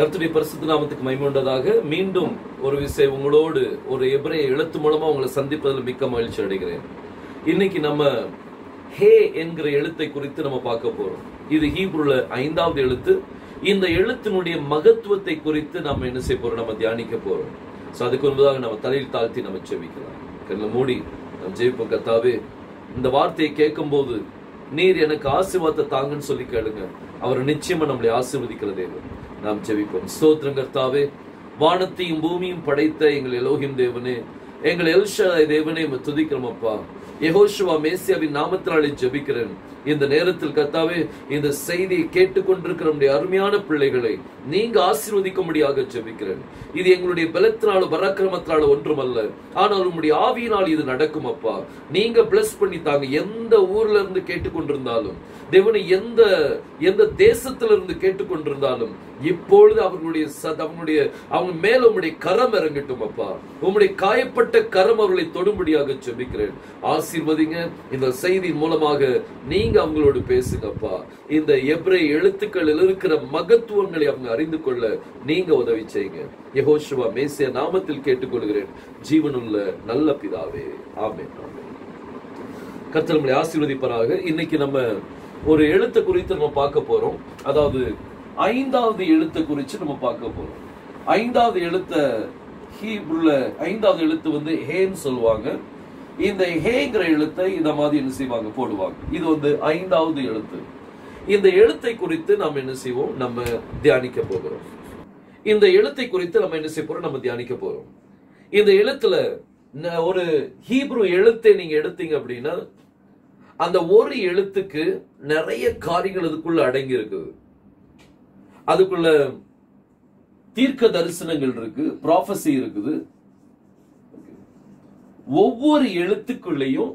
கர்த்தருடைய பரிசுத்த நாமத்துக்கு மகிமை உண்டதாக. மீண்டும் ஒரு விஷயம் உங்களோடு ஒரு எபிரேய எழுத்து மூலமா உங்களை சந்திப்பதில் மிக்க மகிழ்ச்சி அடைகிறேன். இன்னைக்கு நம்ம ஹே என்கிற எழுத்தை குறித்து நம்ம பார்க்க போறோம். இது ஹீப்ருல 5வது எழுத்து. இந்த எழுத்தினுடைய மகத்துவத்தை குறித்து நம்ம என்ன செய்ய போறோம், நம்ம தியானிக்க போறோம். சோ அதுக்கு முன்பதாக நம்ம தலையில் தாழ்த்தி நம்ம ஜெபிக்கலாம். கண்களை மூடி நம்ம ஜெபிப்போம். கர்த்தாவே, இந்த வார்த்தையை கேட்கும் போது நீர் எனக்கு ஆசீர்வாதத்தை தாங்கன்னு சொல்லி கேளுங்க. அவர் நிச்சயமா நம்மளை ஆசீர்வதிக்கிற தேவன். நாம் ஜெபிப்போம். ஸ்தோத்திரம் கர்த்தாவே, வானத்தையும் பூமியும் படைத்த எங்கள் எலோஹிம் தேவனே, எங்கள் எல்ஷாதாய் தேவனே, துதிக்கிறோம் அப்பா. யெகோஷுவா மேசியாவின் நாமத்தினாலே ஜெபிக்கிறேன். இந்த நேரத்தில் கர்த்தாவே, இந்த செய்தியை கேட்டுக்கொண்டிருக்கிற நம்முடைய அருமையான பிள்ளைகளை நீங்க ஆசீர்வதிக்கும்படியாக ஜெபிக்கிறேன். இது எங்களுடைய பலத்தினாலும் பராக்கிரமத்தினால ஒன்றுமல்ல, ஆனால் உங்களுடைய ஆவியினால் இது நடக்கும் அப்பா. நீங்க பிளஸ் பண்ணி தாங்க. எந்த ஊர்ல இருந்து கேட்டுக்கொண்டிருந்தாலும் தேவனை, எந்த தேசத்துல இருந்து கேட்டுக்கொண்டிருந்தாலும் இப்பொழுது அவங்க மேல உங்களுடைய கரம் இறங்கட்டும் அப்பா. உங்களுடைய காயப்பட்ட கரம் அவர்களை தொடும்படியாக ஜெபிக்கிறேன். ஆசீர்வதிங்க. இந்த செய்தியின் மூலமாக நீங்க அவங்களோடு பேசுங்கப்பா. இந்த எபிரேய எழுத்துக்களில் இருக்கிற மகத்துவங்களை அவங்க அறிந்து கொள்ள நீங்க உதவி செய்யுங்க. யெகோஷுவா மேசியா நாமத்தில் கேட்டுக்கொள்கிறேன், ஜீவனுள்ள நல்ல பிதாவே, ஆமென். கர்த்தர் நம்மளை ஆசீர்வதிப்பாராக. இன்னைக்கு நம்ம ஒரு எழுத்து குறித்து நம்ம பார்க்க போறோம். அதாவது 5வது எழுத்து குறித்து நம்ம பார்க்க போறோம். 5வது எழுத்த ஹீப்ருல 5வது எழுத்து வந்து ஹேன்னு சொல்லுவாங்க. இந்த ஹேங்கிற எழுத்தை இந்த மாதிரி என்ன செய்வாங்க, போடுவாங்க. இது வந்து 5வது எழுத்து. இந்த எழுத்தை குறித்து நம்ம என்ன செய்வோம், நம்ம தியானிக்க போகிறோம். இந்த எழுத்தை குறித்து நம்ம என்ன செய்ய போறோம், நம்ம தியானிக்க போறோம். இந்த எழுத்துல ஒரு ஹீப்ரு எழுத்தை நீங்க எடுத்தீங்க அப்படின்னா அந்த ஒரு எழுத்துக்கு நிறைய காரியங்கள் அதுக்குள்ள அடங்கி இருக்குது. அதுக்குள்ள தீர்க்க தரிசனங்கள் இருக்கு, ப்ராஃபஸி இருக்குது. ஒவ்வொரு எழுத்துக்குள்ளேயும்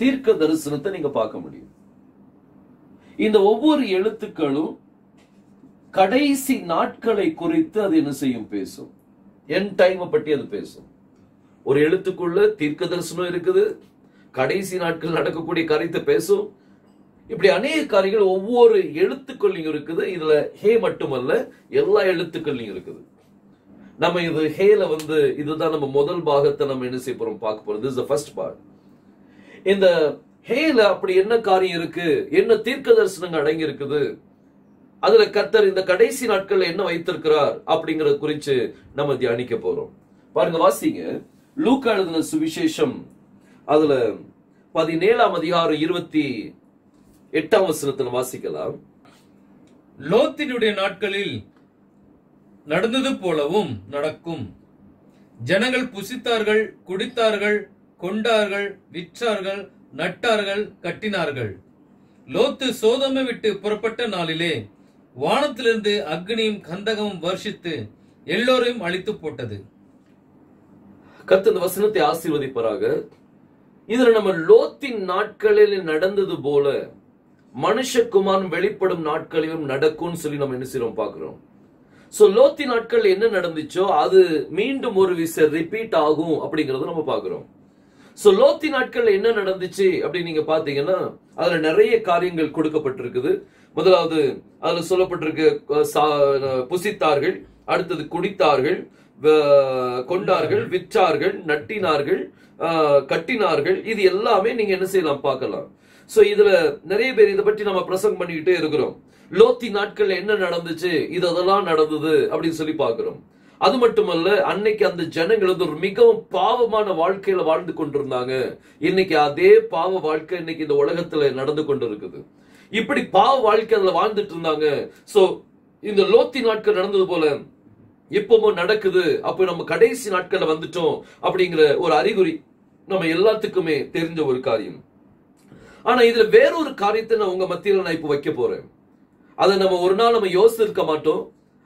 தீர்க்க தரிசனத்தை நீங்க பார்க்க முடியும். இந்த ஒவ்வொரு எழுத்துக்களும் கடைசி நாட்களை குறித்து அது என்ன செய்யும், பேசும். என் டைம் பற்றி அது பேசும். ஒரு எழுத்துக்குள்ள தீர்க்க தரிசனம் இருக்குது, கடைசி நாட்கள் நடக்கக்கூடிய காரியத்தை பேசும். இப்படி அநேக காரியங்கள் ஒவ்வொரு எழுத்துக்கள்லையும் இருக்குது. இதுல ஹே மட்டுமல்ல, எல்லா எழுத்துக்கள்லையும் இருக்குது. நம்ம இது ஹேல வந்து இதுதான் நம்ம முதல் பாகத்தை நம்ம என்ன செய்ய போறோம், பார்க்க போறோம். This is the first part. இந்த ஹேல அப்படி என்ன காரியம் இருக்கு, என்ன தீர்க்க தரிசனங்கள் அடங்கி இருக்குது, அதுல கர்த்தர் இந்த கடைசி நாட்கள்ல என்ன வைத்திருக்கிறார் அப்படிங்கறது குறித்து நம்ம தியானிக்க போறோம். பாருங்க, வாசிங்க. லூக்கா எழுதின சுவிசேஷம் அதுல 17ஆம் அதிகாரம் 28ஆம் வசனத்தில் வாசிக்கலாம். லோத்தினுடைய நாட்களில் நடந்தது போலவும் நடக்கும். ஜனங்கள் புசித்தார்கள், குடித்தார்கள், கொண்டார்கள், விற்றார்கள், நட்டார்கள், கட்டினார்கள். லோத்து சோதோமை விட்டு புறப்பட்ட நாளிலே வானத்திலிருந்து அக்னியும் கந்தகமும் வர்ஷித்து எல்லோரையும் அழித்து போட்டது. கர்த்தர் இந்த வசனத்தை ஆசீர்வதிப்பாராக. இதுல நம்ம லோத்தின் நாட்களில் நடந்தது போல மனுஷகுமாரன் வெளிப்படும் நாட்களிலும் நடக்கும்னு சொல்லி நம்ம என்ன செய்யறோம், பாக்குறோம். சோ லோத்தி நாட்கள் என்ன நடந்துச்சோ அது மீண்டும் ஒரு விஷயம் ரிப்பீட் ஆகும் அப்படிங்கறத நம்ம பாக்குறோம். சோ லோத்தி நாட்கள்ல என்ன நடந்துச்சு அப்படின்னு நீங்க பாத்தீங்கன்னா அதுல நிறைய காரியங்கள் கொடுக்கப்பட்டிருக்குது. முதலாவது அதுல சொல்லப்பட்டிருக்கு, புசித்தார்கள், அடுத்தது குடித்தார்கள், கொண்டார்கள், விற்றார்கள், நட்டினார்கள், கட்டினார்கள். இது எல்லாமே நீங்க என்ன செய்யலாம், பார்க்கலாம். சோ இதுல நிறைய பேர் இதை பற்றி நம்ம பிரசங்கம் பண்ணிக்கிட்டே இருக்கிறோம். லோத்தி நாட்கள்ல என்ன நடந்துச்சு, இது அதெல்லாம் நடந்தது அப்படின்னு சொல்லி பாக்குறோம். அது மட்டுமல்ல, அன்னைக்கு அந்த ஜனங்கள் வந்து ஒரு மிகவும் பாவமான வாழ்க்கையில வாழ்ந்து கொண்டிருந்தாங்க. இன்னைக்கு அதே பாவ வாழ்க்கை இன்னைக்கு இந்த உலகத்துல நடந்து கொண்டு இருக்குது. இப்படி பாவ வாழ்க்கை அதுல வாழ்ந்துட்டு இருந்தாங்க. சோ இந்த லோத்தி நாட்கள் நடந்தது போல இப்பவும் நடக்குது. அப்ப நம்ம கடைசி நாட்கள்ல வந்துட்டோம் அப்படிங்கிற ஒரு அறிகுறி நம்ம எல்லாத்துக்குமே தெரிஞ்ச ஒரு காரியம். ஆனா இதுல வேறொரு காரியத்தை நான் உங்க மத்தியில நான் இப்ப வைக்க போறேன். அதை நம்ம ஒரு நாள் நம்ம யோசிச்சிருக்க மாட்டோம்.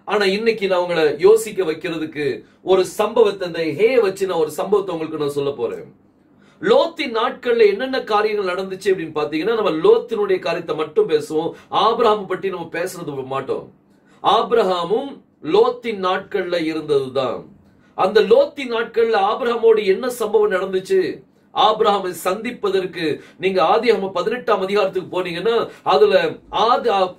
ஆனா இன்னைக்கு நான் உங்களை யோசிக்க வைக்கிறதுக்கு ஒரு சம்பவத்தை, இந்த ஹே வச்சு நான் ஒரு சம்பவத்தை உங்களுக்கு நான் சொல்ல போறேன். லோத்தின் நாட்கள்ல என்னென்ன காரியங்கள் நடந்துச்சு அப்படின்னு பாத்தீங்கன்னா, நம்ம லோத்தினுடைய காரியத்தை மட்டும் பேசுவோம். ஆபிரகாம் பற்றி நம்ம பேசுறது மாட்டோம். ஆபிரகாமும் லோத்தின் நாட்கள்ல இருந்ததுதான். அந்த லோத்தின் நாட்கள்ல ஆபிரகாமோடு என்ன சம்பவம் நடந்துச்சு? ஆபிரகாமை சந்திப்பதற்கு நீங்க ஆதியாகமம் 18ஆம் அதிகாரத்துக்கு போனீங்கன்னா, அதுல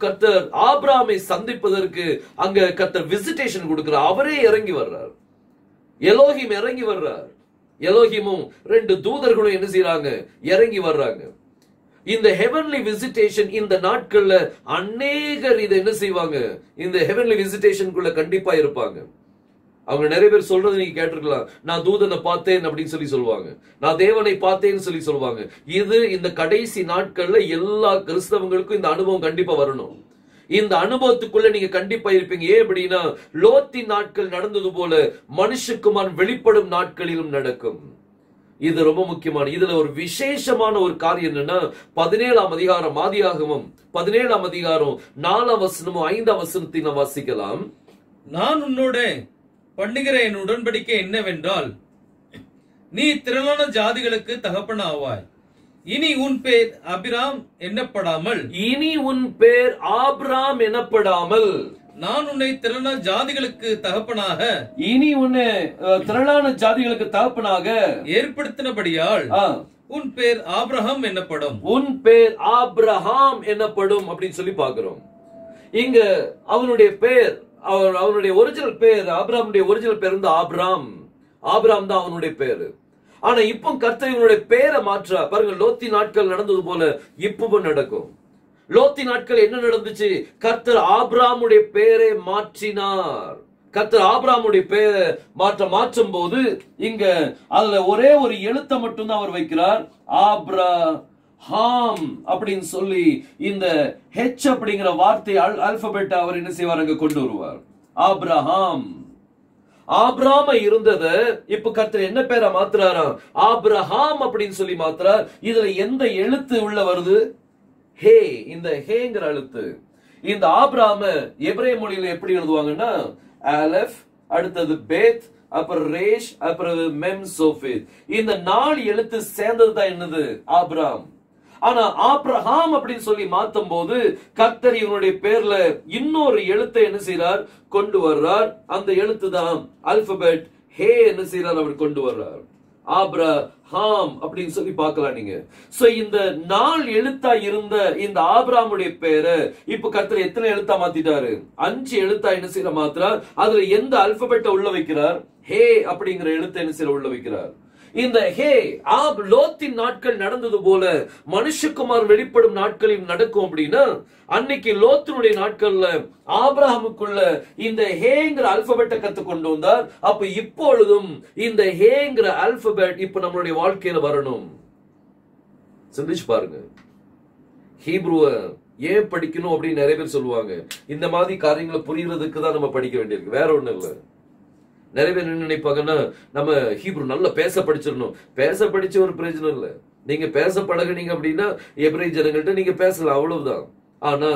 கர்த்தர் ஆபிரகாமை சந்திப்பதற்கு அங்க கர்த்தர் விசிட்டேஷன் கொடுக்கிறார். அவரே இறங்கி வர்றார். எலோஹிம் இறங்கி வர்றார். எலோஹிமும் 2 தூதர்களும் என்ன செய்யறாங்க? இறங்கி வர்றாங்க. இந்த ஹெவன்லி விசிட்டேஷன் இந்த நாட்கள்ல அநேகர் இதை என்ன செய்வாங்க? இந்த ஹெவன்லி விசிட்டேஷனுக்குள்ள கண்டிப்பா இருப்பாங்க. அவங்க நிறைய பேர் சொல்றது நீங்க கேட்டிருக்கலாம். நான் தூதனை பார்த்தேன் அப்படின்னு சொல்லி சொல்லுவாங்க. நான் தேவனை பார்த்தேன்னு சொல்லி சொல்லுவாங்க. இது இந்த கடைசி நாட்கள்ல எல்லா கிறிஸ்தவங்களுக்கும் இந்த அனுபவம் கண்டிப்பா வரணும். இந்த அனுபவத்துக்குள்ள நீங்க கண்டிப்பா இருப்பீங்க. ஏன் அப்படின்னா, லோத்தின் நாட்கள் நடந்தது போல மனுஷகுமாரன் வெளிப்படும் நாட்களிலும் நடக்கும். இது ரொம்ப முக்கியமான. இதுல ஒரு விசேஷமான ஒரு காரியம் என்னன்னா, 17ஆம் அதிகாரம் ஆதியாகமம் 17ஆம் அதிகாரம் 4ஆம் வசனமும் 5ஆம் வசனத்தை வாசிக்கலாம். நான் உன்னோட பண்ணுகிற என் உடன்படிக்கை என்னவென்றால், நீ திரளான ஜாதிகளுக்கு தகப்பனாவாய். இனி உன் பேர் ஆபிராம் எண்ணப்படாமல் நான் உன்னை திரளான ஜாதிகளுக்கு தகப்பனாக ஏற்படுத்தினபடியால் உன் பேர் ஆபிரகாம் என்னப்படும். உன் பேர் ஆபிரகாம் என்னப்படும் அப்படின்னு சொல்லி பார்க்கிறோம். இங்க அவனுடைய பேர், அவனுடைய ஒரிஜினல் பேர், ஆபிரகாமுடைய ஒரிஜினல் பேர் வந்து ஆபிராம். ஆபிராம் தான் அவனுடைய பேரு. ஆனா இப்போ கர்த்தர் இவனுடைய பேரை மாற்றா. பாருங்க, லோத்தி நாட்கள் நடந்தது போல இப்பவும் நடக்கும். லோத்தி நாட்கள் என்ன நடந்துச்சு? கர்த்தர் ஆபிரகாமுடைய பேரை மாற்றினார். கர்த்தர் ஆபிரகாமுடைய பேரை மாற்றும் போது இங்க அதுல ஒரே ஒரு எழுத்தை மட்டும்தான் அவர் வைக்கிறார். ஆபிரகாம் அப்படின்னு சொல்லி இந்த ஹெச் அப்படிங்கிற வார்த்தை ஆல்பபெட் அவர் என்ன செய்வார்? அங்க கொண்டு வருவார். ஆபிரகாம். ஆபிரகாம் இருந்தத இப்ப கர்த்தர் என்ன பேரை மாத்துறாராம்? ஆபிரகாம் அப்படின்னு சொல்லி மாத்துறார். இதுல எந்த எழுத்து உள்ள வருது? ஹே. இந்த ஹேங்கிற எழுத்து. இந்த ஆபிரகாம எபிரேய மொழியில எப்படி எழுதுவாங்கன்னா, அலெஃப், அடுத்தது பேத், அப்புறம் ரேஷ், அப்புறம் மெம் சோஃபித். இந்த 4 எழுத்து சேர்ந்ததுதான் என்னது? ஆபிரகாம். ஆனா ஆபிரகாம் அப்படின்னு சொல்லி மாத்தும் போது கர்த்தர் இவனுடைய பேர்ல இன்னொரு எழுத்தை என்ன செய்யறார்? கொண்டு வர்றார். அந்த எழுத்து தான் ஆல்பபெட் ஹே என்ன செய்யறார்? அவர் கொண்டு வர்றார். ஆபிரகாம் அப்படின்னு சொல்லி பார்க்கலாம் நீங்க. சோ இந்த 4 எழுத்தா இருந்த இந்த ஆபிரகாமுடைய பேரை இப்ப கர்த்தர் எத்தனை எழுத்தா மாத்திட்டாரு? 5 எழுத்தா என்ன செய்யற மாத்திரார். அதுல எந்த ஆல்பபெட்டை உள்ள வைக்கிறார்? ஹே அப்படிங்கிற எழுத்தை என்ன செய்யற உள்ள வைக்கிறார். இந்த ஹே லோத்தின் நாட்கள் நடந்தது போல மனுஷகுமார் வெளிப்படும் நாட்களையும் நடக்கும். அப்படின்னா அன்னைக்கு லோத்தினுடைய நாட்கள்ல ஆபிரகாமுக்குள்ள இந்த ஹேங்கிற ஆல்பபெட்டை கத்து கொண்டு வந்தார். அப்ப இப்பொழுதும் இந்த ஹேங்கிற ஆல்பபெட் இப்ப நம்மளுடைய வாழ்க்கையில வரணும். சிந்திச்சு பாருங்க. ஹீப்ருவ ஏன் படிக்கணும் அப்படின்னு நிறைய பேர் சொல்லுவாங்க. இந்த மாதிரி காரியங்களை புரியறதுக்கு தான் நம்ம படிக்க வேண்டியிருக்கு, வேற ஒண்ணும் இல்லை. நிறைய பேர் என்ன நினைப்பாங்கன்னா, நம்ம ஹீப்ரு நல்லா பேச படிச்சிடணும். பேச படிச்ச ஒரு பிரயோஜனம் இல்லை. நீங்க பேச பழகுனீங்க அப்படின்னா எபிரேய ஜனங்கள்ட்ட நீங்க பேசலாம், அவ்வளவுதான். ஆனா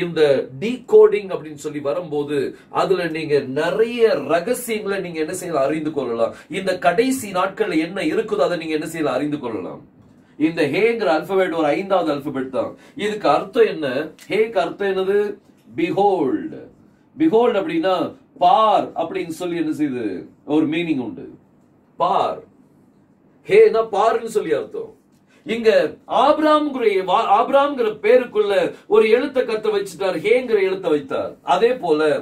இந்த டீகோடிங் அப்படின்னு சொல்லி வரும்போது அதுல நீங்க நிறைய ரகசியங்களை நீங்க என்ன செய்யலாம்? அறிந்து கொள்ளலாம். இந்த கடைசி நாட்கள்ல என்ன இருக்குதோ அதை நீங்க என்ன செய்யலாம்? அறிந்து கொள்ளலாம். இந்த ஹேங்கிற ஆல்பபெட் ஒரு 5வது ஆல்பபெட் தான். இதுக்கு அர்த்தம் என்ன? ஹேக்கு அர்த்தம் என்னது? பிஹோல்ட். பிஹோல்ட் அப்படின்னா பார் அப்படின்னு சொல்லி என்ன செய்யுது? ஒரு மீனிங் உண்டு. பார். ஹேனா பார்ன்னு சொல்லி அர்த்தம். இங்க ஆபிரகாம்ங்கிற பேருக்குள்ள ஒரு எழுத்தை கர்த்தர் வச்சுட்டார், ஹேங்கிற எழுத்தை வைத்தார். அதே போல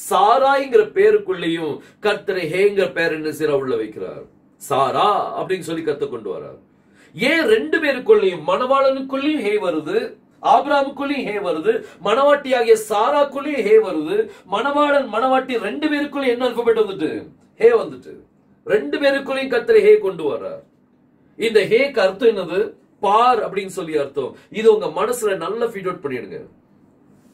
சாராய்ங்கிற பேருக்குள்ளேயும் கர்த்தர் ஹேங்கிற பேர் என்ன செய்யற உள்ள வைக்கிறார். சாரா அப்படின்னு சொல்லி கர்த்தர் கொண்டு வரார். ஏன் 2 பேருக்குள்ளேயும், மணவாளனுக்குள்ளேயும் ஹே வருது, ஆபிரகாமுக்குள்ளேயும் ஹே வருது, மணவாட்டியாகிய சாராக்குள்ளேயும் ஹே வருது. மணவாளன் மணவாட்டி 2 பேருக்குள்ளேயும் என்ன ஆல்பபெட் வந்துட்டு? ஹே வந்துட்டு. 2 பேருக்குள்ளேயும் கர்த்தர் ஹே கொண்டு வர்றார். இந்த ஹேக்கு அர்த்தம் என்னது? பார் அப்படின்னு சொல்லி அர்த்தம். இது உங்க மனசுல நல்லா ஃபீட் அவுட் பண்ணிடுங்க.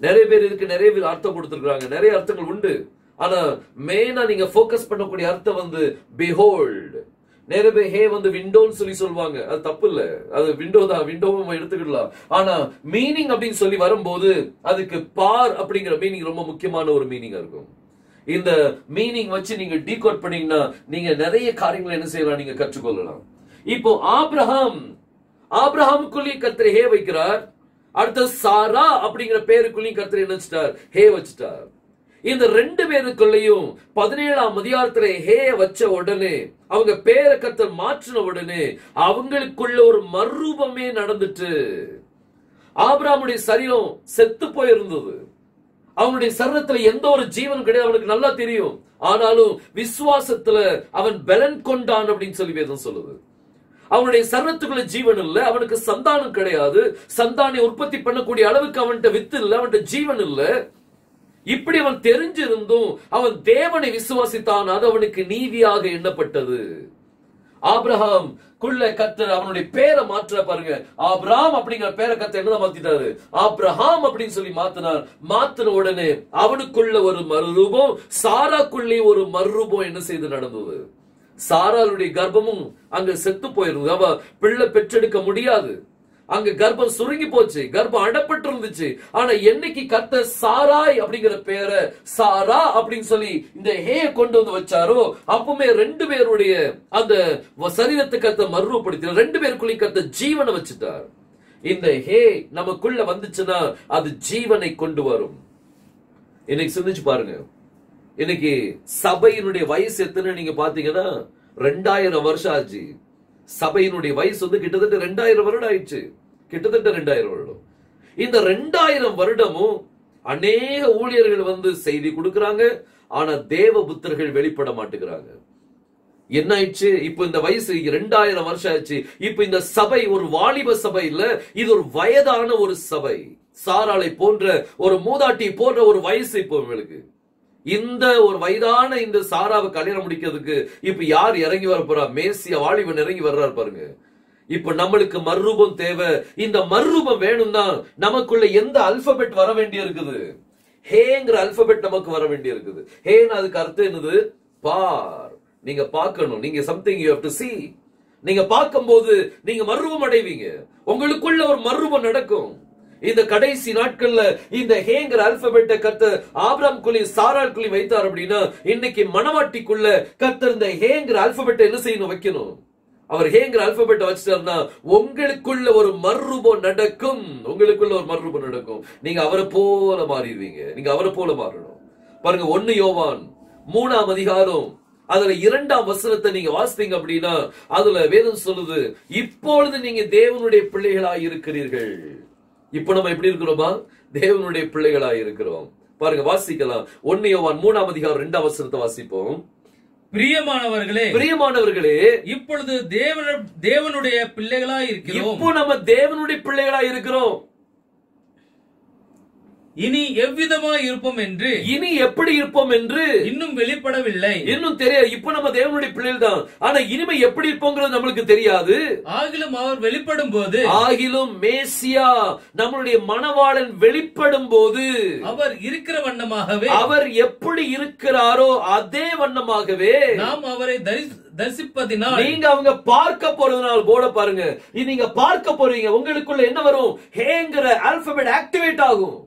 நிறைய பேர் இதுக்கு நிறைய பேர் அர்த்தம் கொடுத்திருக்காங்க, நிறைய அர்த்தங்கள் உண்டு. ஆனா மெயினா நீங்க போக்கஸ் பண்ணக்கூடிய அர்த்தம் வந்து behold. நிறைய பேர் ஹே வந்து விண்டோன்னு சொல்லி சொல்லுவாங்க, அது தப்பு இல்ல, அது விண்டோ தான், விண்டோவும் எடுத்துக்கிடலாம். ஆனா மீனிங் அப்படின்னு சொல்லி வரும்போது அதுக்கு பார் அப்படிங்கிற மீனிங் ரொம்ப முக்கியமான ஒரு மீனிங்கா இருக்கும். இந்த மீனிங் வச்சு நீங்க டீகோட் பண்ணீங்கன்னா நீங்க நிறைய காரியங்களை என்ன செய்யலாம்? நீங்க கற்றுக்கொள்ளலாம். இப்போ ஆபிரகாமுக்குள்ளேயும் கர்த்தர் ஹே வைக்கிறார். அடுத்த சாரா அப்படிங்கிற பேருக்குள்ளேயும் கர்த்தர் என்ன வச்சிட்டார்? ஹே வச்சிட்டார். இந்த ரெண்டு பேருக்குள்ளேயும் 17ஆம் அதிகாரத்துல ஹே வச்ச உடனே, அவங்க பேரை கர்த்தர் மாற்றின உடனே அவங்களுக்குள்ள ஒரு மறுரூபமே நடந்துட்டு. ஆபிரகாமுடைய சரீரம் செத்து போயிருந்தது. அவனுடைய சரீரத்துல எந்த ஒரு ஜீவனும் கிடையாது, அவனுக்கு நல்லா தெரியும். ஆனாலும் விசுவாசத்துல அவன் பலன் கொண்டான் அப்படின்னு சொல்லி வேதம் சொல்லுது. அவனுடைய சரீரத்துக்குள்ள ஜீவன் இல்ல, அவனுக்கு சந்தானம் கிடையாது, சந்தானை உற்பத்தி பண்ணக்கூடிய அளவுக்கு அவன்கிட்ட வித்து இல்ல, அவன்கிட்ட ஜீவன் இல்ல. இப்படி அவன் தெரிஞ்சிருந்தும் அவன் தேவனை விசுவாசித்தான், அது அவனுக்கு நீதியாக எண்ணப்பட்டது. ஆபிரகாம் குள்ள கர்த்தர் அவனுடைய பேரை மாற்ற பாருங்க. ஆபிரகாம் அப்படிங்கிற பேரை கர்த்தர் என்ன மாத்திட்டாரு? ஆபிரகாம் அப்படின்னு சொல்லி மாத்தினார். மாத்தின உடனே அவனுக்குள்ள ஒரு மறுரூபம், சாராக்குள்ளே ஒரு மறுரூபம் என்ன செய்து நடந்தது? சாராளுடைய கர்ப்பமும் அங்க செத்து போயிருந்தது. அவ பிள்ளை பெற்றெடுக்க முடியாது. அங்க கர்ப்பம் சுருங்கி போச்சு, கர்ப்பம் அடப்பட்டு இருந்துச்சு. ஆனா என்னைக்கு கர்த்தர் சாராய் அப்படிங்கிற பேரை சாரா அப்படின்னு சொல்லி இந்த ஹே கொண்டு வந்து வச்சாரோ, அப்பவுமே ரெண்டு பேருடைய அந்த சரீரத்தை கர்த்தர் மறுரூபப்படுத்தினார். ரெண்டு பேருக்குள்ளே கர்த்தர் ஜீவனை வச்சுட்டார். இந்த ஹே நமக்குள்ள வந்துச்சுன்னா அது ஜீவனை கொண்டு வரும். இன்னைக்கு சிந்திச்சு பாருங்க, இன்னைக்கு சபையினுடைய வயசு எத்தனை நீங்க பாத்தீங்கன்னா 2000 வருஷம் ஆச்சு. சபையினுடைய வயசு வந்து கிட்டத்தட்ட 2000 வருடம் ஆயிடுச்சு. கிட்டத்தட்ட 2000 வருடம். இந்த 2000 வருடமும் அநேக ஊழியர்கள் வந்து செய்தி கொடுக்கறாங்க. ஆனா தேவ புத்திரர்கள் வெளிப்பட மாட்டேங்கிறாங்க. என்ன ஆயிடுச்சு? இப்ப இந்த வயசு 2000 வருஷம் ஆயிடுச்சு. இப்ப இந்த சபை ஒரு வாலிப சபை இல்ல, இது ஒரு வயதான ஒரு சபை. சாராளை போன்ற ஒரு மூதாட்டி போன்ற ஒரு வயசு இப்போ இவங்களுக்கு. இந்த ஒரு வயதான இந்த சாராவை கல்யாணம் முடிக்கிறதுக்கு இப்ப யார் இறங்கி வர போறா? மேசியா வாலிபன் இறங்கி வர்றாரு பாருங்க. இப்ப நம்மளுக்கு மறுரூபம் தேவை. இந்த மறுரூபம் வேணும்னா நமக்குள்ள எந்த அல்பபெட் வர வேண்டி இருக்குது? ஹேங்கிற அல்பபெட் நமக்கு வர வேண்டி இருக்குது. ஹேன்னு அதுக்கு அர்த்தம் என்னது? பார். நீங்க பார்க்கணும். நீங்க something you have to see. நீங்க பார்க்கும்போது நீங்க மறுரூபம் அடைவீங்க. உங்களுக்குள்ள ஒரு மறுரூபம் நடக்கும். இந்த கடைசி நாட்கள்ல இந்த ஹேங்கிற அல்பபெட்டை கர்த்தர் ஆபிரகாமுக்குள்ளே சாராளுக்குள்ளே வைத்தார் அப்படின்னா, இன்னைக்கு மணவாட்டிக்குள்ள கர்த்தர் இந்த ஹேங்கிற அல்பபெட்டை என்ன செய்யணும்? வைக்கணும். அவர் ஹேங்கிற அல்பபெட்டை வச்சிட்டாருன்னா உங்களுக்குள்ள ஒரு மறுரூபம் நடக்கும். உங்களுக்குள்ள ஒரு மறுரூபம் நடக்கும். நீங்க அவரை போல மாறிடுவீங்க. நீங்க அவரை போல மாறணும். பாருங்க, 1 யோவான் 3ஆம் அதிகாரம் அதுல 2ஆம் வசனத்தை நீங்க வாசித்தீங்க அப்படின்னா அதுல வேதம் சொல்லுது, இப்பொழுது நீங்க தேவனுடைய பிள்ளைகளாய் இருக்கிறீர்கள். இப்ப நம்ம எப்படி இருக்கிறோமா? தேவனுடைய பிள்ளைகளாய் இருக்கிறோம். பாருங்க, வாசிக்கலாம். 1 யோவான் 3ஆம் அதிகாரம் 2ஆம் வசனத்தை வாசிப்போம். பிரியமானவர்களே, இப்பொழுது தேவனுடைய பிள்ளைகளாய் இருக்கிறோம். இப்போ நம்ம தேவனுடைய பிள்ளைகளாய் இருக்கிறோம். இனி எவ்விதமாய் இருப்போம் என்று, இனி எப்படி இருப்போம் என்று இன்னும் வெளிப்படவில்லை. இன்னும் தெரியாது. இப்ப நம்ம தேவனுடைய பிள்ளைகள் தான். ஆனா இனிமே எப்படி இருப்போங்கிறது நம்மளுக்கு தெரியாது. ஆகிலும் அவர் வெளிப்படும் போது, ஆகிலும் மேசியா நம்மளுடைய மணவாளன் வெளிப்படும் போது அவர் இருக்கிற வண்ணமாகவே, அவர் எப்படி இருக்கிறாரோ அதே வண்ணமாகவே நாம் அவரை தரிசிப்பதினால், நீங்க அவங்க பார்க்க போறதுனால போட பாருங்க. இது நீங்க பார்க்க போறீங்க. உங்களுக்குள்ள என்ன வரும்? ஹேங்கிற ஆல்பபெட் ஆக்டிவேட் ஆகும்.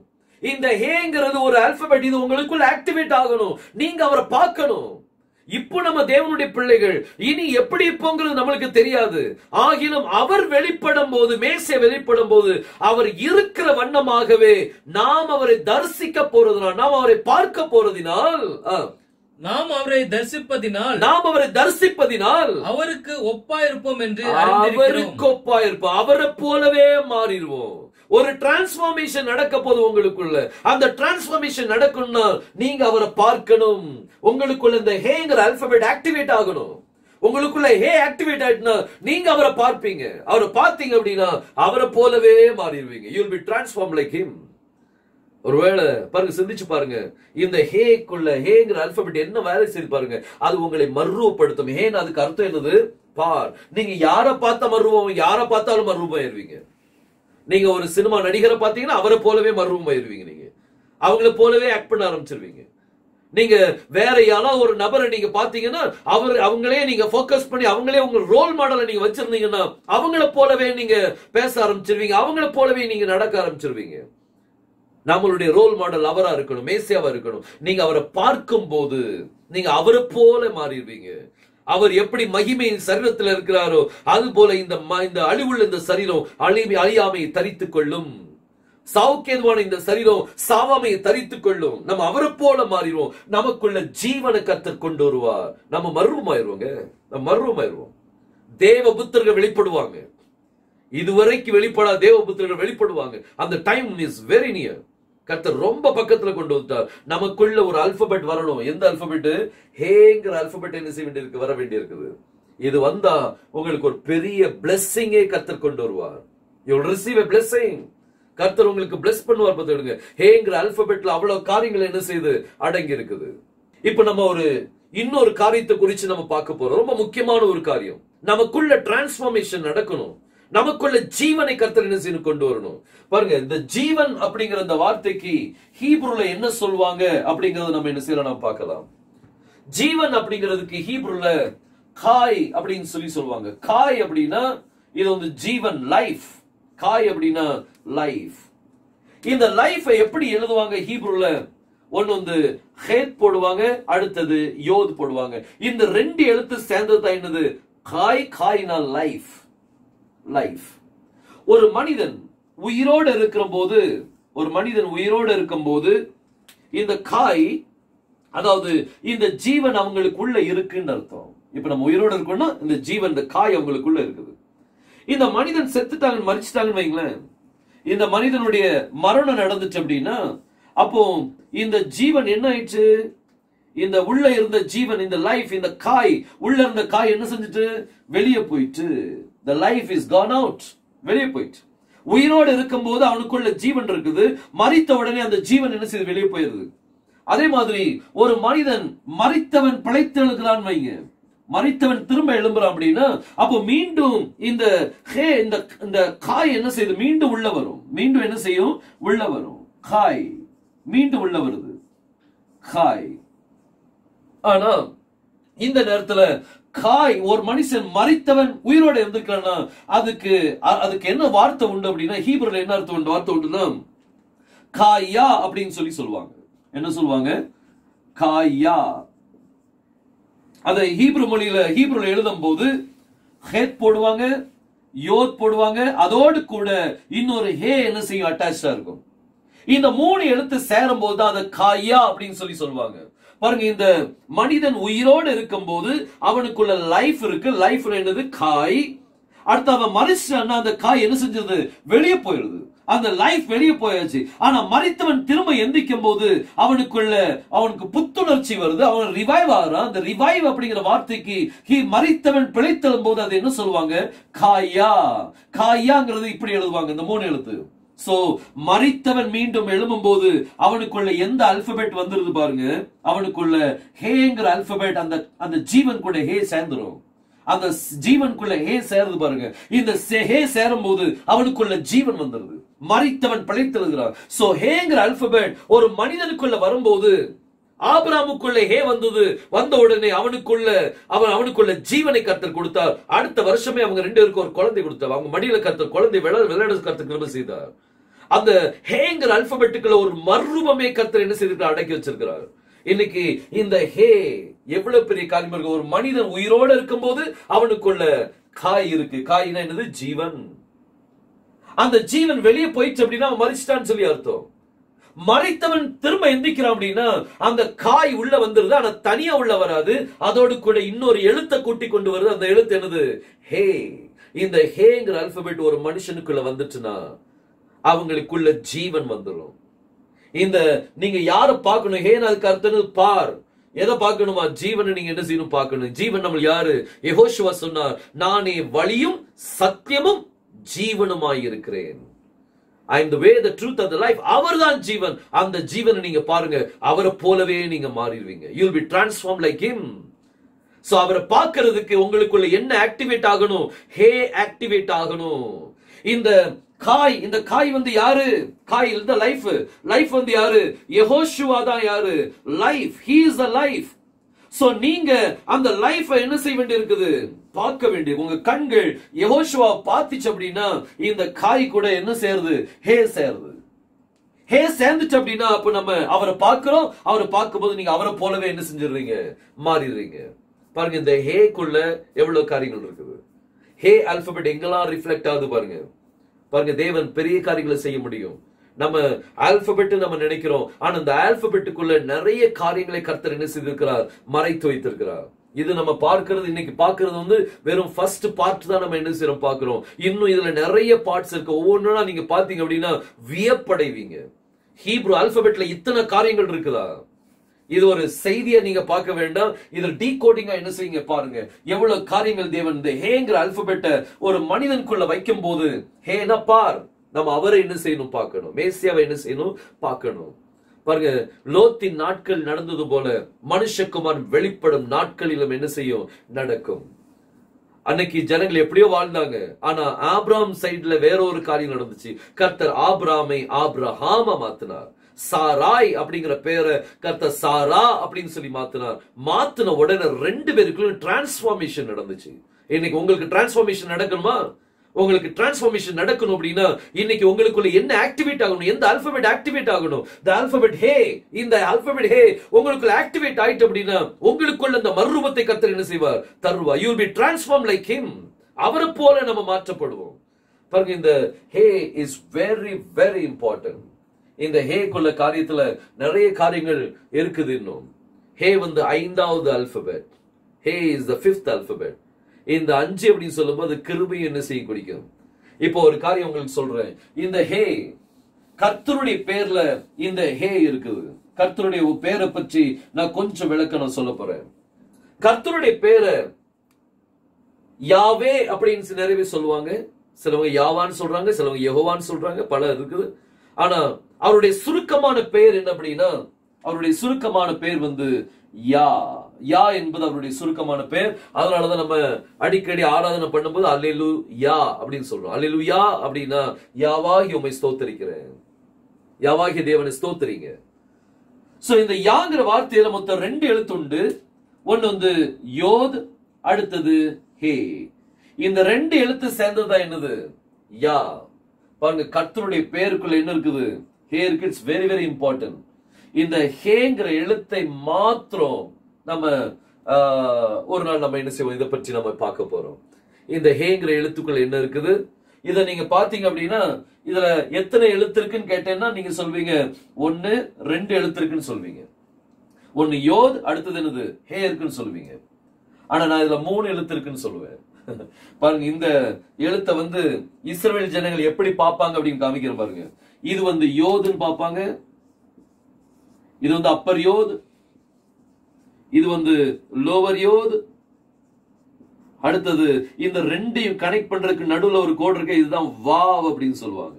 இந்த ஹேங்கிறது ஒரு ஆல்பபெட். இது உங்களுக்குள்ள ஆக்டிவேட் ஆகணும். நீங்க அவரை பார்க்கணும். இப்போ நம்ம தேவனுடைய பிள்ளைகள். இனி எப்படி இருப்போங்கிறது நம்மளுக்கு தெரியாது. ஆகிலும் அவர் வெளிப்படும் போது, மேசியா வெளிப்படும் போது அவர் இருக்கிற வண்ணமாகவே நாம் அவரை தரிசிக்க போறதுனால், நாம் அவரை பார்க்க போறதினால், நாம் அவரை தரிசிப்பதினால் அவருக்கு ஒப்பாயிருப்போம் என்று, அவருக்கு ஒப்பாயிருப்போம். அவரை போலவே மாறிடுவோம். ஒரு டிரான்ஸ்பார்மேஷன் நடக்க போது உங்களுக்குள்ள. அந்த டிரான்ஸ்பார்மேஷன் நடக்கணும்னா நீங்க அவரை பார்க்கணும். உங்களுக்குள்ள இந்த ஹேங்கிற ஆல்பபெட் ஆக்டிவேட் ஆகணும். உங்களுக்குள்ள ஹே ஆக்டிவேட் ஆயிட்டுனா நீங்க அவரை பார்ப்பீங்க. அவரை பார்த்தீங்க அப்படின்னா அவரை போலவே மாறிடுவீங்க. you will be transformed like him. ஒருவேளை பாருங்க, சிந்திச்சு பாருங்க, இந்த ஹேக்குள்ள ஹேங்கிற ஆல்பபெட் என்ன வேலை செய்து பாருங்க. அது உங்களை மறுரூபப்படுத்தும். ஹேன்னு அதுக்கு அர்த்தம் என்னது? பார். நீங்க யாரை பார்த்தா மறுரூபம், யாரை பார்த்தாலும் மறுரூபம் ஆயிருவீங்க. நீங்க ஒரு சினிமா நடிகரை பார்த்தீங்கன்னா அவரை போலவே மறுரூபம் ஆயிருவீங்க. நீங்க அவங்கள போலவே ஆக்ட் பண்ண ஆரம்பிச்சிருவீங்க. நீங்க வேற யாராவது ஒரு நபரை நீங்க பாத்தீங்கன்னா அவங்களே நீங்க போக்கஸ் பண்ணி அவங்களே உங்க ரோல் மாடலை நீங்க வச்சிருந்தீங்கன்னா அவங்கள போலவே நீங்க பேச ஆரம்பிச்சிருவீங்க. அவங்கள போலவே நீங்க நடக்க ஆரம்பிச்சிருவீங்க. நம்மளுடைய ரோல் மாடல் அவரா இருக்கணும், மேசியாவா இருக்கணும். நீங்க அவரை பார்க்கும் போது நீங்க அவரை போல மாறிடுவீங்க. அவர் எப்படி மகிமையின் சரீரத்தில் இருக்கிறாரோ அது போல இந்த அழிவுள்ள இந்த சரீரம் அழியாமையை தரித்துக் கொள்ளும். சாவுக்கேதுவான இந்த சரீரம் சாவாமையை தரித்துக் கொள்ளும். நம்ம அவரை போல மாறிடுவோம். நமக்குள்ள ஜீவனை கர்த்தர் கொண்டு வருவார். நம்ம மர்வமாயிருவோங்க. நம்ம மர்வமாயிருவோம். தேவபுத்திரர்கள் வெளிப்படுவாங்க. இதுவரைக்கும் வெளிப்படாத தேவபுத்திரர்கள் வெளிப்படுவாங்க. அந்த டைம் இஸ் வெரி நியர். கர்த்தர் ரொம்ப பக்கத்துல கொண்டு வந்துட்டார். நமக்குள்ள ஒரு அல்பபெட் வரணும். எந்த அல்பபெட்? ஹேங்கிற அல்பபெட் என்ன செய்ய வேண்டியிருக்கு? வர வேண்டியிருக்குது. இது வந்தா உங்களுக்கு ஒரு பெரிய பிளெஸிங்கே கர்த்தர் கொண்டு வருவார். You will receive a blessing. கர்த்தர் உங்களுக்கு bless பண்ணுவார். பார்த்துடுங்க. ஹேங்கிற அல்பபெட்ல அவ்வளவு காரியங்கள் என்ன செய்து அடங்கி இருக்குது. இப்ப நம்ம இன்னொரு காரியத்தை குறித்து நம்ம பார்க்க போறோம். ரொம்ப முக்கியமான ஒரு காரியம். நமக்குள்ள டிரான்ஸ்பார்மேஷன் நடக்கணும். நமக்குள்ள ஜீவனை கர்த்தர் என்ன செய்யணும்? கொண்டு வரணும். பாருங்க, இந்த ஜீவன் அப்படிங்கிற இந்த வார்த்தைக்கு ஹீப்ருல என்ன சொல்வாங்க அப்படிங்கறத நம்ம என்ன செய்யலாம்? நம்ம பார்க்கலாம். ஜீவன் அப்படிங்கிறதுக்கு ஹீப்ருல காய் அப்படின்னு சொல்லுவாங்க. காய் அப்படின்னா இது ஜீவன், லைஃப். காய் அப்படின்னா லைஃப். இந்த லைஃபை எப்படி எழுதுவாங்க ஹீப்ருல? ஒன்னு ஹேத் போடுவாங்க, அடுத்தது யோத் போடுவாங்க. இந்த ரெண்டு எழுத்து சேர்ந்தது என்னது? காய். காய்னா லைஃப். லைஃப். ஒரு மனிதன் உயிரோடு இருக்கும்போது இந்த காய், அதாவது இந்த ஜீவன் அவங்களுக்குள்ள இருக்குன்னு அர்த்தம். இப்ப நம்ம உயிரோடு இருக்கோம்னா இந்த ஜீவன், இந்த காய் அவங்களுக்குள்ள இருக்குது. இந்த மனிதன் செத்துட்டாங்க, மரிச்சிட்டாங்கன்னு வைங்களேன். இந்த மனிதனுடைய மரணம் நடந்துச்சு அப்படின்னா அப்போ இந்த ஜீவன் என்ன ஆயிடுச்சு? இந்த உள்ள இருந்த ஜீவன், இந்த லைஃப், இந்த காய், உள்ள இருந்த காய் என்ன செஞ்சுட்டு? வெளியே போயிட்டு. The life is gone out. வெளியே போயிட்டு. உயிரோடு இருக்கும்போது அவனுக்குள்ள ஜீவன் இருக்குது. மரித்த உடனே அந்த ஜீவன் என்ன செய்து? வெளியே போயிருது. அதே மாதிரி ஒரு மனிதன் மரித்தவன் பிழைத்தெழுகிறான் வைங்க. மரித்தவன் திரும்ப எழும்புறான் அப்படின்னா அப்போ மீண்டும் இந்த காய் என்ன செய்யுது? மீண்டும் உள்ள வரும். மீண்டும் என்ன செய்யும்? உள்ள வரும். காய் மீண்டும் உள்ள வருது. காய். ஆனா இந்த நேரத்துல காய், ஒரு மனுஷன் மரித்தவன் உயிரோடு இருந்திருக்கானா அதுக்கு என்ன வார்த்தை உண்டு அப்படின்னா, ஹீப்ருல என்ன வார்த்தை உண்டுன்னா காயா அப்படின்னு சொல்லுவாங்க. என்ன சொல்லுவாங்க? காயா. அதை ஹீப்ருல எழுதும் போது ஹேத் போடுவாங்க, யோத் போடுவாங்க. அதோடு கூட இன்னொரு ஹே என்ன செய்யும்? அட்டாச்சா இருக்கும். இந்த மூணு எழுத்து சேரும் போது அதை காயா அப்படின்னு சொல்லுவாங்க. பாருங்க, இந்த மனிதன் உயிரோடு இருக்கும் போது அவனுக்குள்ள லைஃப் இருக்கு. லைஃப் என்னது? காய். அடுத்து அவன் மரிச்சான்னா அந்த காய் என்ன செஞ்சது? வெளியே போயிடுது. அந்த லைஃப் வெளியே போயாச்சு. ஆனா மரித்தவன் திரும்ப எந்திக்கும் போது அவனுக்கு புத்துணர்ச்சி வருது. அவன் ரிவைவ் ஆகிறான். அந்த ரிவைவ் அப்படிங்கிற வார்த்தைக்கு மரித்தவன் பிழைத்தெழும் போது அது என்ன சொல்லுவாங்க? காயா. காயாங்கிறது இப்படி எழுதுவாங்க, இந்த மூணு எழுத்து. சோ மரித்தவன் மீண்டும் எழும்பும் போது அவனுக்குள்ள எந்த அல்பபெட் வந்துருது பாருங்க? அவனுக்குள்ள ஹேங்கிற அல்பபெட், அந்த ஜீவன் கூட ஹே சேர்ந்துரும். அந்த ஜீவனுக்குள்ள ஹே சேருது பாருங்க. இந்த ஹே சேரும் போது அவனுக்குள்ள ஜீவன் வந்துருது. மரித்தவன் பிழைத்தெழுகிறான். சோ ஹேங்கிற அல்பபெட் ஒரு மனிதனுக்குள்ள வரும்போது, ஆபிரகாமுக்குள்ள ஹே வந்த உடனே அவனுக்குள்ள ஜீவனை கர்த்தர் கொடுத்தார். அடுத்த வருஷமே அவங்க ரெண்டு பேருக்கு ஒரு குழந்தை கொடுத்தார். அவங்க மடியில கர்த்தர் குழந்தை விளையாட கர்த்தர் கிருபை செய்தார். அந்த ஹேங்கிற அல்பபெட்டுக்குள்ள ஒரு மர்ரூபமே கர்த்தர் என்ன செய்திருக்கிறார்? அடக்கி வச்சிருக்கிறார். இன்னைக்கு இந்த ஹே எவ்வளவு பெரிய காரியம் இருக்கு. ஒரு மனிதன் உயிரோடு இருக்கும் போது அவனுக்குள்ள காய் இருக்கு. காய்னா என்னது? ஜீவன். அந்த ஜீவன் வெளியே போயிடுச்சு அப்படின்னா அவன் மரிச்சிட்டான்னு சொல்லி அர்த்தம். மரித்தவன் திரும்ப எந்திக்கிறான் அப்படின்னா அந்த காய் உள்ள வந்துருது. ஆனா தனியா உள்ள வராது. அதோடு கூட இன்னொரு எழுத்தை கூட்டி கொண்டு வருது. அந்த எழுத்து என்னது? ஹே. இந்த ஹேங்கிற அல்பபெட் ஒரு மனுஷனுக்குள்ள வந்துச்சுன்னா அவங்களுக்குள்ள ஜீவன் வந்துடும். நீங்க யார பார்க்கணும்? ஹேன் அதுக்கு அர்த்தம் பார். எதை பார்க்கணுமா? ஜீவனை நீங்க என்ன செய்யணும்? பார்க்கணும். ஜீவன் நம்ம யாரு? யெகோஷுவா சொன்னார், நானே வழியும் சத்தியமும் ஜீவனுமாய் இருக்கிறேன். I am the way, the truth and the life. அவர்தான் ஜீவன். அந்த ஜீவனை நீங்க பாருங்க, அவரை போலவே நீங்க மாறிடுவீங்க. You will be transformed like him. So அவரை பார்க்கிறதுக்கு உங்களுக்குள்ள என்ன ஆக்டிவேட் ஆகணும்? ஹே ஆக்டிவேட் ஆகணும். இந்த காய் யாரு? காய் இந்த லைஃப் யாரு? யெகோஷுவா தான் யாரு? Life. He is the life. So நீங்க அந்த லைஃபை என்ன செய்ய வேண்டி இருக்குது? பார்க்க வேண்டிய உங்க கண்கள் யெகோஷுவா பார்த்துச்சு அப்படின்னா இந்த காய் கூட என்ன சேருது? ஹே சேருது. ஹே சேர்ந்துச்சு அப்படின்னா அப்ப நம்ம அவரை பார்க்கிறோம். அவரை பார்க்கும் போது நீங்க அவரை போலவே என்ன செஞ்சிடுறீங்க? மாறிடுறீங்க. பாருங்க, இந்த ஹேக்குள்ள எவ்வளவு காரியங்கள் இருக்குது. ஹே ஆல்பபெட் எங்கெல்லாம் ரிஃப்ளெக்ட் ஆகுது பாருங்க. பாருங்க, தேவன் பெரிய காரியங்களை செய்ய முடியும். நம்ம ஆல்பபெட் நம்ம நினைக்கிறோம், ஆனா அந்த ஆல்பபெட்டுக்குள்ள நிறைய காரியங்களை கர்த்தர் என்ன செய்திருக்கிறார், மறைத்து வைத்திருக்கிறார். இது நம்ம பார்க்கிறது, இன்னைக்கு பார்க்கிறது வந்து வெறும் ஃபர்ஸ்ட் பார்ட் தான் நம்ம என்ன செய்யறோம் பார்க்கிறோம். இன்னும் இதுல நிறைய பார்ட்ஸ் இருக்கு. ஒவ்வொன்றா நீங்க பாத்தீங்க அப்படின்னா வியப்படைவீங்க. ஹீப்ரு ஆல்பபெட்ல இத்தனை காரியங்கள் இருக்குதா? இது ஒரு செய்தியை நீங்க பார்க்க வேண்டாம், இதுல டீகோடிங்கா என்ன செய்யுங்க பாருங்க, எவ்வளவு காரியங்கள் தேவன் இந்த ஹேங்கிற ஆல்பபெட்டை ஒரு மனிதனுக்குள்ள வைக்கும் போது, ஹேனா பார், நம்ம அவரை என்ன செய்யணும் பார்க்கணும், மேசியாவை என்ன செய்யணும் பார்க்கணும். பாருங்க, லோத்தின் நாட்கள் நடந்தது போல மனுஷகுமார் வெளிப்படும் நாட்களிலும் என்ன செய்யும் நடக்கும். அன்னைக்கு ஜனங்கள் எப்படியோ வாழ்ந்தாங்க, ஆனா ஆபிரகாம் சைடுல வேற ஒரு காரியம் நடந்துச்சு. கர்த்தர் ஆபிரகாமை ஆபிரகாமா மாத்தினார். சாராய் அப்படிங்கிற பேரை கர்த்தர் சாரா அப்படின்னு சொல்லி மாத்தின உடனே ரெண்டு பேருக்குள்ள டிரான்ஸ்பார்மேஷன் நடந்துச்சு. இன்னைக்கு உங்களுக்கு டிரான்ஸ்பார்மேஷன் நடக்கணுமா? உங்களுக்கு டிரான்ஸ்பார்மேஷன் நடக்கணும் அப்படின்னா இன்னைக்கு உங்களுக்குள்ள என்ன ஆக்டிவேட் ஆகணும்? எந்த ஆல்பபெட் ஆக்டிவேட் ஆகணும்? the alphabet ஹே. இந்த ஆல்பபெட் ஹே உங்களுக்குள்ள ஆக்டிவேட் ஆயிட்டு அப்படின்னா உங்களுக்குள்ள அந்த மறுரூபத்தை கர்த்தர் என்ன செய்வார், தருவார். you will be transformed like him. அவரை போல நம்ம மாற்றப்படுவோம். பாருங்க, இந்த ஹே இஸ் வெரி வெரி இம்பார்ட்டன்ட். இந்த ஹேக்குள்ள காரியத்துல நிறைய காரியங்கள் இருக்குது. இன்னும் ஹே வந்து 5வது alphabet. Hey is the 5th alphabet. இந்த 5 அப்படின்னு சொல்லும்போது கிருபை என்ன செய்ய குறிக்கும். இப்போ ஒரு காரியம் உங்களுக்கு சொல்றேன். இந்த ஹே கர்த்தருடைய பேர்ல இந்த ஹே இருக்குது. கர்த்தருடைய பேரை பற்றி நான் கொஞ்சம் விளக்கணும் சொல்ல போறேன். கர்த்தருடைய பேரை யாவே அப்படின்னு நிறைய பேர் சொல்லுவாங்க. சிலவங்க யாவான்னு சொல்றாங்க, சிலவங்க யெகோவான்னு சொல்றாங்க, பல இருக்குது. ஆனா அவருடைய சுருக்கமான பெயர் என்ன அப்படின்னா, அவருடைய சுருக்கமான பெயர் வந்து யா. யா என்பது அவருடைய சுருக்கமான பெயர். அதனாலதான் நம்ம அடிக்கடி ஆராதனை பண்ணும்போது அல்லேலூயா அப்படின்னு சொல்றோம். அல்லேலூயா அப்படின்னா யாவாகி உம்மை ஸ்தோத்திரிக்கிறேன், யாவாகி தேவனை ஸ்தோத்திரிங்க. சோ இந்த யாங்கிற வார்த்தையில மொத்தம் 2 எழுத்து உண்டு. ஒன்னு வந்து யோத், அடுத்தது ஹே. இந்த 2 எழுத்து சேர்ந்ததா என்னது, யா. பாருங்க, கர்த்தருடைய பேருக்குள்ள என்ன இருக்குது, ஹே இருக்கு. It's very very important. இந்த ஹேங்கிற எழுத்தை மாத்திரம் நம்ம ஒரு நாள் நம்ம என்ன செய்வோம், இதை பற்றி நம்ம பார்க்க போறோம். இந்த ஹேங்கிற எழுத்துக்குள்ள என்ன இருக்குது, இத நீங்க பாத்தீங்க அப்படின்னா இதுல எத்தனை எழுத்து இருக்குன்னு கேட்டேன்னா நீங்க சொல்வீங்க 1 2 எழுத்து இருக்குன்னு சொல்வீங்க. ஒன்னு யோத், அடுத்தது என்னது ஹே இருக்குன்னு சொல்வீங்க. ஆனா நான் இதுல 3 எழுத்து இருக்குன்னு சொல்லுவேன். பாருங்க, இந்த எழுத்தை வந்து இஸ்ரவேல் ஜனங்கள் எப்படி பார்ப்பாங்க அப்படின்னு காமிக்கிற பாருங்க. இது வந்து யோதுன்னு பார்ப்பாங்க, இது வந்து அப்பர் யோத், இது வந்து லோவர் யோத். அடுத்தது இந்த ரெண்டையும் கனெக்ட் பண்றதுக்கு நடுவுல ஒரு கோடு இருக்கு, இதுதான் வாவ் அப்படின்னு சொல்லுவாங்க.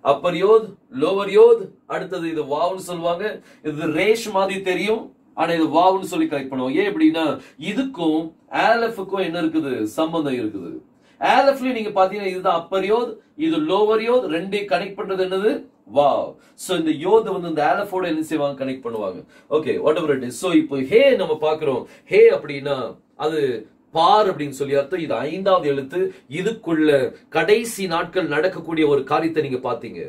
அப்பர் யோத், லோவர் யோத், அடுத்தது இது வாவ்னு சொல்லுவாங்க. இது ரேஷ் மாதிரி தெரியும், ஆனா இது வாவ்னு சொல்லி கனெக்ட் பண்ணுவோம். ஏன் அப்படின்னா இதுக்கும் ஆலஃபுக்கும் என்ன இருக்குது, சம்பந்தம் இருக்குது. ஆலஃப்ல நீங்க பாத்தீங்கன்னா இதுதான் அப்பர் யோத், இது லோவர் யோத், ரெண்டையும் கனெக்ட் பண்றது என்னது, வாவ். சோ இந்த யோத் வந்து இந்த ஆலஃபோட என்ன செய்வாங்க, கனெக்ட் பண்ணுவாங்க. Okay, what ever it is. So இப்போ ஹே நம்ம பாக்குறோம். ஹே அப்படின்னா அது பார் அப்படின்னு சொல்லி அர்த்தம். இது 5வது எழுத்து. இதுக்குள்ள கடைசி நாட்கள் நடக்கக்கூடிய ஒரு காரியத்தை நீங்க பாத்தீங்க.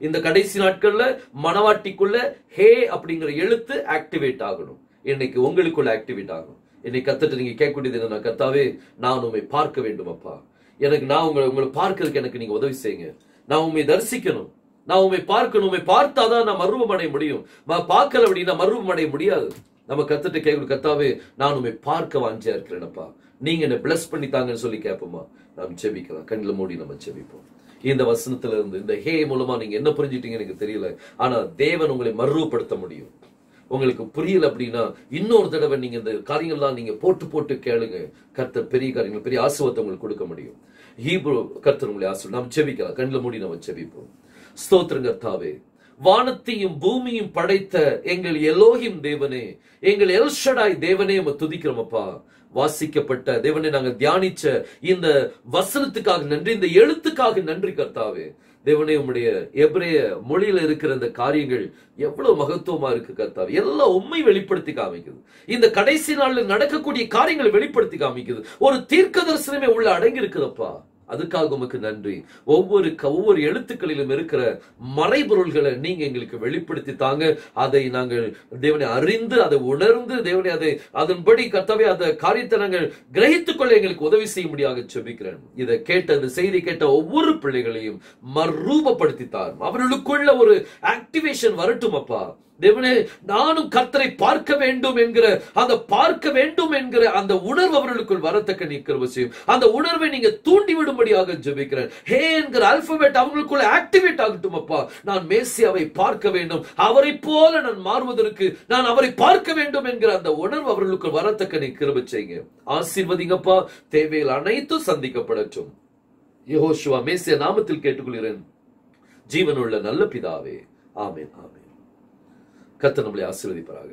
இந்த கடைசி நாட்கள்ல மனவாட்டிக்குள்ள ஹே அப்படிங்கிற எழுத்து ஆக்டிவேட் ஆகணும். இன்னைக்கு உங்களுக்குள்ள ஆக்டிவேட் ஆகும். இன்னைக்கு கத்துட்டு நீங்க கேட்கக்கூடியது என்னன்னா, கர்த்தாவே நான் உண்மை பார்க்க வேண்டும் அப்பா, எனக்கு நான் உங்களை பார்க்கிறதுக்கு எனக்கு நீங்க உதவி செய்யுங்க. நான் உண்மை தரிசிக்கணும், நான் உண்மை பார்க்கணும். உண்மை பார்த்தாதான் நான் மறுரூபம் அடைய முடியும். பார்க்கல அப்படின்னா மறுரூபம் அடைய முடியாது. நம்ம கத்துட்டு கேட்கணும், கர்த்தாவே நான் உண்மை பார்க்க வாஞ்சியா இருக்கிறேன்ப்பா, நீங்க என்ன பிளஸ் பண்ணி தாங்கன்னு சொல்லி கேட்போமா. நாம் செபிக்கலாம். கண்ணில் மூடி நம்ம செபிப்போம். இந்த வசனத்துல இருந்து இந்த ஹே மூலமா நீங்க என்ன புரிஞ்சிட்டீங்க எனக்கு தெரியல, ஆனா தேவன் உங்களை மறுரூபப்படுத்த முடியும். உங்களுக்கு புரியல அப்படின்னா இன்னொரு தடவை நீங்க இந்த காரியங்கள்லாம் நீங்க போட்டு கேளுங்க. கர்த்தர் பெரிய காரியங்கள், பெரிய ஆசீர்வாதத்தை உங்களுக்கு கொடுக்க முடியும். ஹீப்ரு கர்த்தர் உங்களை ஆசீர்வாதம். நாம் செபிக்கலாம். கண்ணில் மூடி நம்ம செபிப்போம். ஸ்தோத்திரம் கர்த்தாவே, வானத்தையும் பூமியும் படைத்த எங்கள் எலோஹிம் தேவனே, எங்கள் எல்ஷடாய் தேவனே துதிக்கிறோம் அப்பா. வாசிக்கப்பட்ட தேவனே, நாங்கள் தியானிச்ச இந்த வசனத்துக்காக நன்றி, இந்த எழுத்துக்காக நன்றி கர்த்தாவே. தேவனே, உம்முடைய எபிரேய மொழியில இருக்கிற இந்த காரியங்கள் எவ்வளவு மகத்துவமா இருக்கு கர்த்தாவே. எல்லாம் உண்மை வெளிப்படுத்தி காமிக்குது. இந்த கடைசி நாள்ல நடக்கக்கூடிய காரியங்களை வெளிப்படுத்தி காமிக்குது. ஒரு தீர்க்க தரிசனமே உள்ள அடங்கி இருக்குதப்பா. அதுக்காக உமக்கு நன்றி. ஒவ்வொரு எழுத்துக்களிலும் இருக்கிற மறைபொருள்களை நீங்க எங்களுக்கு வெளிப்படுத்தி தாங்க. அதை நாங்கள் தேவனை அறிந்து, அதை உணர்ந்து, தேவனை அதை அதன்படி கர்த்தாவே அந்த காரியத்தை நாங்கள் கிரகித்துக் கொள்ள எங்களுக்கு உதவி செய்ய முடியாக ஜெபிக்கிறேன். இதை கேட்ட, இந்த செய்தி கேட்ட ஒவ்வொரு பிள்ளைகளையும் மறுரூபப்படுத்தித்தார். அவர்களுக்குள்ள ஒரு ஆக்டிவேஷன் வரட்டும் அப்பா. தேவனே, நானும் கர்த்தரை பார்க்க வேண்டும் என்கிற அந்த உணர்வு அவர்களுக்குள் வரத்தக்க நீ கிருபை செய்யும். அந்த உணர்வை நீங்க தூண்டி விடும்படியாக ஜெபிக்கிறேன். ஹே என்கிற ஆல்பபெட் அவங்களுக்குள்ள ஆக்டிவேட் ஆகட்டும் அப்பா. நான் மேசியாவை பார்க்க வேண்டும், அவரை போல நான் மாறுவதற்கு நான் அவரை பார்க்க வேண்டும் என்கிற அந்த உணர்வு அவர்களுக்குள் வரத்தக்க நீ கிருபை செய்யுங்க. ஆசீர்வதிங்கப்பா. தேவைகள் அனைத்தும் சந்திக்கப்படட்டும். யெகோஷுவா மேசியா நாமத்தில் கேட்டுக்கொள்கிறேன், ஜீவனுள்ள நல்ல பிதாவே. ஆமென், ஆமென். கர்த்தர் நம்மளை ஆசீர்வதிப்பாராக.